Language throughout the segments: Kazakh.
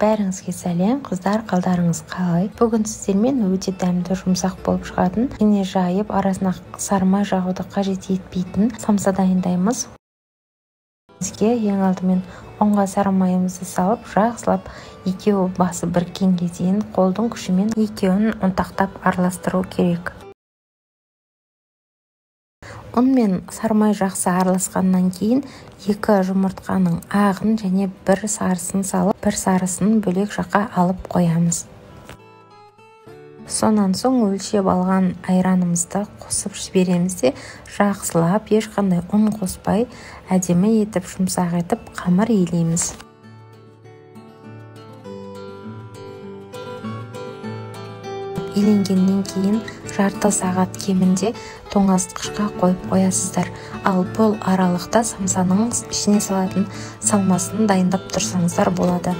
Бәріңізге сәлем, қыздар, қалдарыңыз қалай? Бүгін сіздермен өте дәмді, жұмсақ болып шығатын, және жайып арасына сармай жағуды қажет етпейтін самса дайындаймыз. Бізге ең алдымен ұнға сармайымызды салып, жақсылап екеуі басы біріккенге дейін қолдың күшімен екеуін ұнтақтап араластыру керек. Ұн мен сармай жақсы араласқаннан кейін 2 жұмыртқаның ағын және 1 сарысын салып, 1 сарысын бөлек жаққа алып қоямыз. Сонан соң өлшеп алған айранымызды қосып жібереміз де, жақсылап ешқандай ұн қоспай, әдемі етіп, жұмсақ етіп қамыр илейміз. Иленгеннен кейін жарты сағат кемінде тоңазытқышқа қойып қоясыздар. Ал бұл аралықта самсаның ішіне салатын салмасын дайындап тұрсаңыздар болады.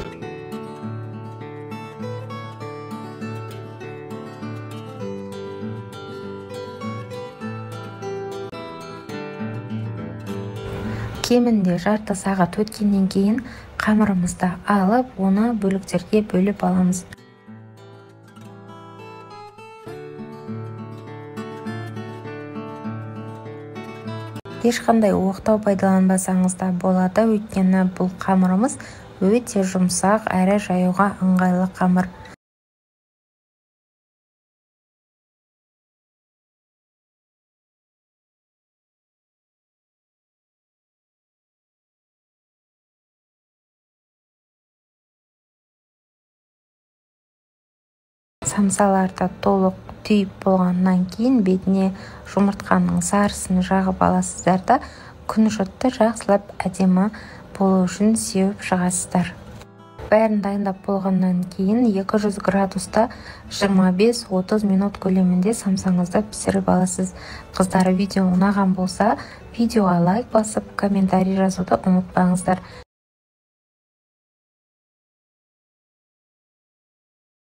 Кемінде жарты сағат өткеннен кейін қамырымызды алып, оны бөліктерге бөліп аламыз. Ешқандай оқтау пайдаланбасаңыз да болады, өйткені бұл қамырымыз өте жұмсақ әрі жаюға ыңғайлы қамыр. Самсаларды толық түйіп болғаннан кейін бетіне жұмыртқаның сарысын жағып аласыздар да, күнжутты жақсылап әдемі болу үшін сеуіп шығасыздар. Бәрін дайындап болғаннан кейін 200 градуста 25-30 минут көлемінде самсаңызды пісіріп аласыз. Қыздар, видео ұнаған болса, видеоға лайк басып, комментарий жазуды ұмытпаңыздар.